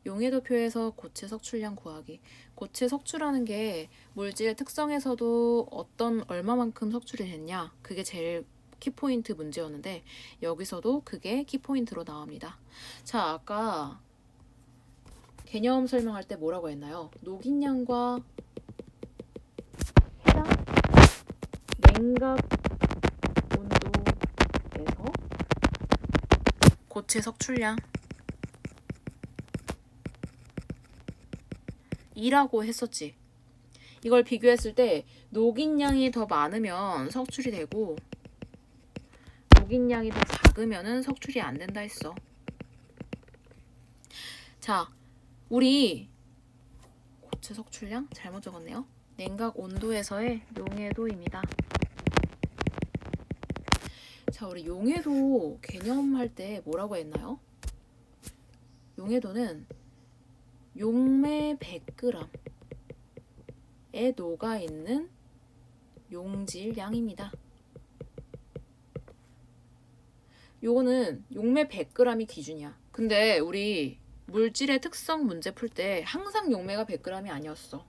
용해도표에서 고체 석출량 구하기. 고체 석출하는 게 물질의 특성에서도 어떤 얼마만큼 석출이 됐냐, 그게 제일 키포인트 문제였는데 여기서도 그게 키포인트로 나옵니다. 자, 아까 개념 설명할 때 뭐라고 했나요? 녹인량과 해당 냉각 온도에서 고체 석출량 이라고 했었지. 이걸 비교했을 때 녹인량이 더 많으면 석출이 되고 녹인량이 더 작으면 석출이 안 된다 했어. 자, 우리 고체 석출량 잘못 적었네요. 냉각 온도에서의 용해도입니다. 자, 우리 용해도 개념할 때 뭐라고 했나요? 용해도는 용매 100g에 녹아있는 용질량입니다. 요거는 용매 100g이 기준이야. 근데 우리 물질의 특성 문제 풀 때 항상 용매가 100g이 아니었어.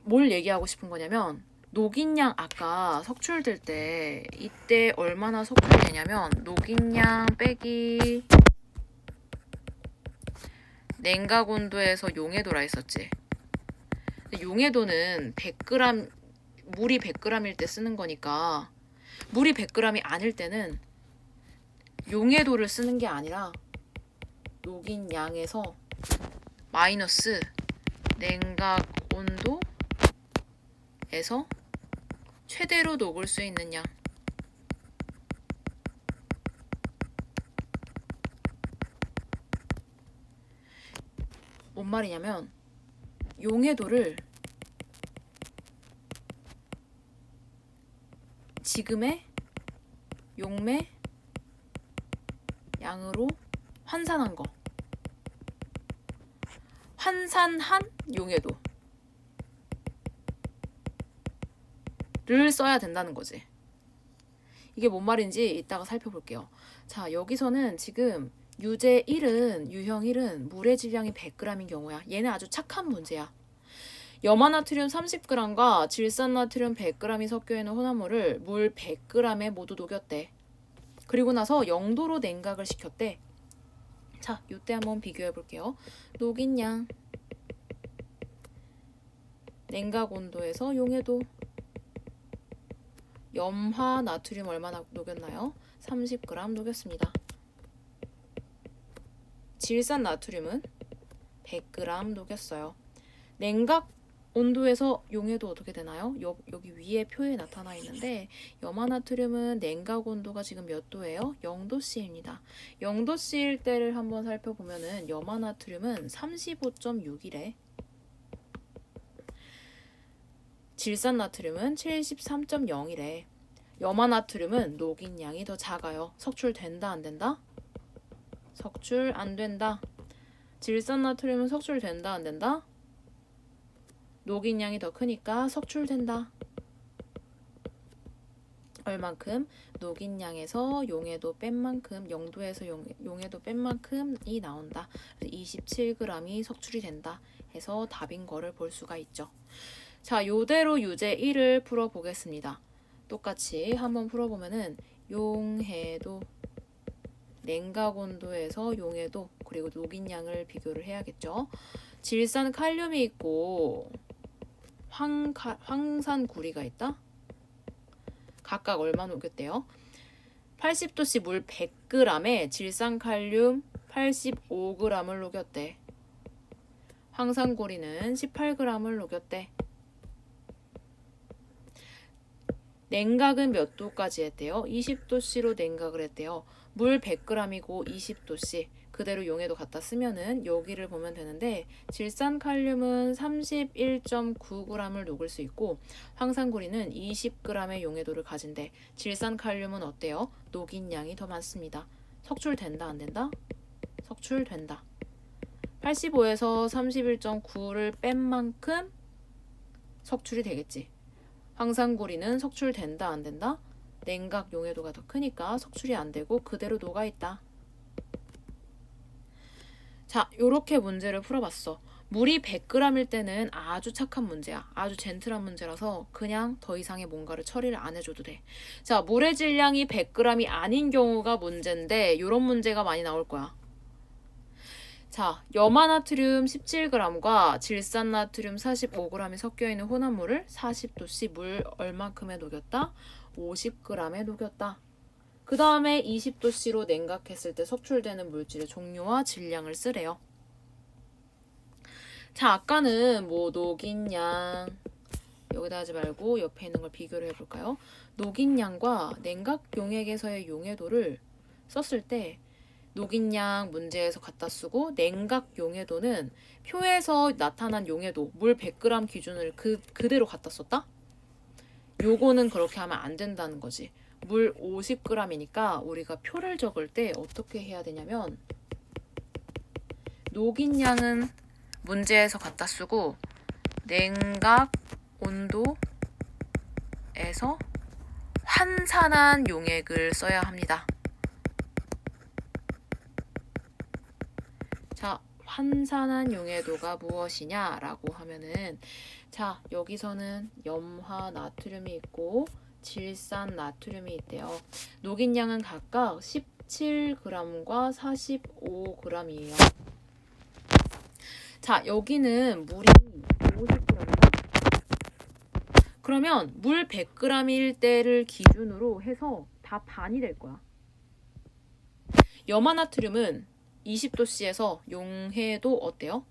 뭘 얘기하고 싶은 거냐면 녹인량 아까 석출될 때 이때 얼마나 석출이 되냐면 녹인량 빼기 냉각 온도에서 용해도라 했었지. 용해도는 100g, 물이 100g일 때 쓰는 거니까 물이 100g이 아닐 때는 용해도를 쓰는 게 아니라 녹인량에서 마이너스 냉각 온도에서 최대로 녹을 수 있는 양. 뭔 말이냐면 용해도를 지금의 용매 양으로 환산한 거. 환산한 용해도를 써야 된다는 거지. 이게 뭔 말인지 이따가 살펴볼게요. 자, 여기서는 지금 유제 1은, 유형 1은 물의 질량이 100g인 경우야. 얘는 아주 착한 문제야. 염화나트륨 30g과 질산나트륨 100g이 섞여있는 혼합물을 물 100g에 모두 녹였대. 그리고 나서 0도로 냉각을 시켰대. 자, 이때 한번 비교해 볼게요. 녹인량, 냉각 온도에서 용해도, 염화나트륨 얼마나 녹였나요? 30g 녹였습니다. 질산나트륨은 100g 녹였어요. 냉각 온도에서 용해도 어떻게 되나요? 여기 위에 표에 나타나 있는데 염화나트륨은 냉각 온도가 지금 몇 도예요? 0도씨입니다. 0도씨일 때를 한번 살펴보면은 염화나트륨은 35.6이래. 질산나트륨은 73.0이래. 염화나트륨은 녹인량이 더 작아요. 석출된다 안 된다? 석출 안 된다. 질산나트륨은 석출된다 안 된다? 녹인량이 더 크니까 석출된다. 얼만큼? 녹인량에서 용해도 뺀 만큼, 0도에서 용해도 뺀 만큼이 나온다. 27g이 석출이 된다 해서 답인 거를 볼 수가 있죠. 자, 요대로 유제 1을 풀어보겠습니다. 똑같이 한번 풀어보면은 용해도, 냉각 온도에서 용해도, 그리고 녹인량을 비교를 해야겠죠. 질산 칼륨이 있고 황산구리가 있다. 각각 얼마 녹였대요? 80도씨 물 100g에 질산칼륨 85g을 녹였대. 황산구리는 18g을 녹였대. 냉각은 몇 도까지 했대요? 20도씨로 냉각을 했대요. 물 100g이고 20도씨. 그대로 용해도 갖다 쓰면은 여기를 보면 되는데 질산칼륨은 31.9g을 녹을 수 있고 황산구리는 20g의 용해도를 가진대. 질산칼륨은 어때요? 녹인량이 더 많습니다. 석출된다 안 된다? 석출된다. 85에서 31.9를 뺀 만큼 석출이 되겠지. 황산구리는 석출된다 안 된다? 냉각 용해도가 더 크니까 석출이 안 되고 그대로 녹아있다. 자, 요렇게 문제를 풀어봤어. 물이 100g일 때는 아주 착한 문제야. 아주 젠틀한 문제라서 그냥 더 이상의 뭔가를 처리를 안 해줘도 돼. 자, 물의 질량이 100g이 아닌 경우가 문제인데 요런 문제가 많이 나올 거야. 자, 염화나트륨 17g과 질산나트륨 45g이 섞여있는 혼합물을 40도씨 물 얼만큼에 녹였다? 50g에 녹였다. 그 다음에 20도씨로 냉각했을 때 속출되는 물질의 종류와 질량을 쓰래요. 자, 아까는 뭐 녹인 양 여기다 하지 말고 옆에 있는 걸 비교를 해볼까요? 녹인 양과 냉각 용액에서의 용해도를 썼을 때 녹인 양 문제에서 갖다 쓰고 냉각 용해도는 표에서 나타난 용해도 물 100g 기준을 그대로 갖다 썼다? 요거는 그렇게 하면 안 된다는 거지. 물 50g이니까 우리가 표를 적을 때 어떻게 해야 되냐면 녹인 양은 문제에서 갖다 쓰고 냉각 온도에서 환산한 용액을 써야 합니다. 자, 환산한 용해도가 무엇이냐라고 하면은 자, 여기서는 염화 나트륨이 있고 질산 나트륨이 있대요. 녹인 양은 각각 17g과 45g이에요. 자, 여기는 물이 50g이다. 그러면 물 100g일 때를 기준으로 해서 다 반이 될 거야. 염화나트륨은 20도씨에서 용해도 어때요?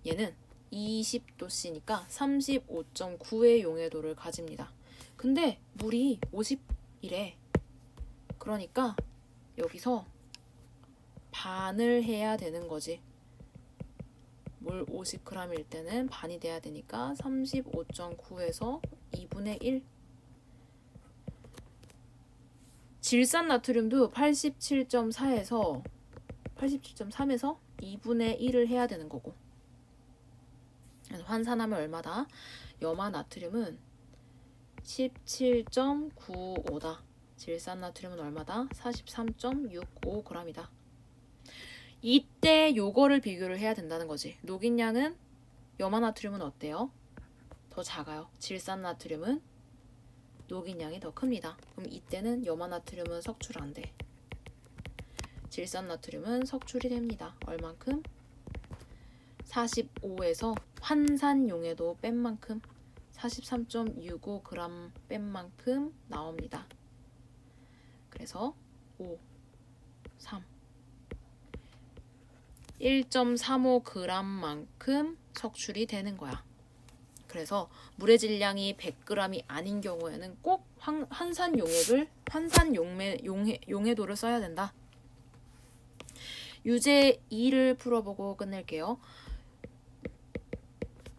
얘는 20도씨니까 35.9의 용해도를 가집니다. 근데 물이 50이래. 그러니까 여기서 반을 해야 되는 거지. 물 50g일 때는 반이 돼야 되니까 35.9에서 2분의 1. 질산나트륨도 87.4에서 87.3에서 2분의 1을 해야 되는 거고. 환산하면 얼마다? 염화나트륨은 17.95다. 질산나트륨은 얼마다? 43.65g이다. 이때 요거를 비교를 해야 된다는 거지. 녹인 양은 염화나트륨은 어때요? 더 작아요. 질산나트륨은 녹인 양이 더 큽니다. 그럼 이때는 염화나트륨은 석출 안 돼. 질산나트륨은 석출이 됩니다. 얼만큼? 45에서 환산 용해도 뺀 만큼 43.65g 뺀 만큼 나옵니다. 그래서 5, 3 1.35g만큼 석출이 되는 거야. 그래서 물의 질량이 100g이 아닌 경우에는 꼭 환산 용해도를 써야 된다. 유제 2를 풀어보고 끝낼게요.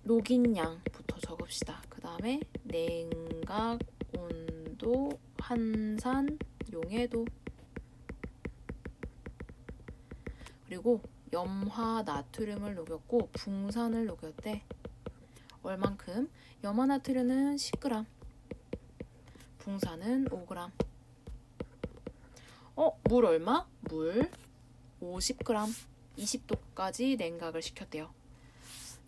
녹인 양부터 적읍시다. 그 다음에 냉각 온도 환산 용해도 그리고 염화 나트륨을 녹였고 붕산을 녹였대. 얼만큼? 염화 나트륨은 10g, 붕산은 5g. 물 얼마? 물 50g, 20도까지 냉각을 시켰대요.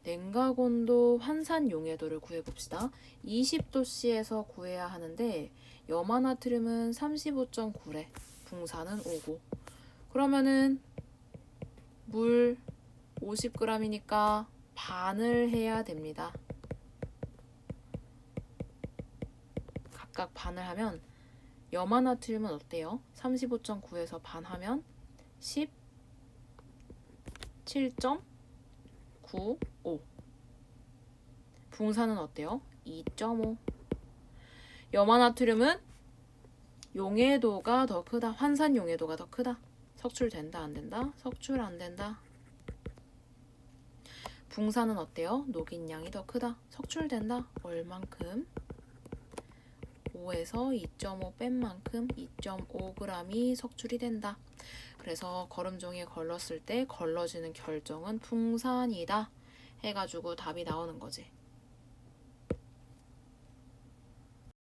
냉각 온도 환산 용해도를 구해봅시다. 20도씨에서 구해야 하는데 염화 나트륨은 35.9래. 붕산은 5고. 그러면은 물 50g이니까 반을 해야 됩니다. 각각 반을 하면 염화 나트륨은 어때요? 35.9에서 반하면 17.95. 붕산은 어때요? 2.5. 염화 나트륨은 용해도가 더 크다. 환산 용해도가 더 크다. 석출된다 안 된다? 석출 안 된다. 붕산은 어때요? 녹인 양이 더 크다. 석출된다. 얼만큼? 5에서 2.5 뺀 만큼 2.5g이 석출이 된다. 그래서 거름종이에 걸렀을 때 걸러지는 결정은 붕산이다 해가지고 답이 나오는 거지.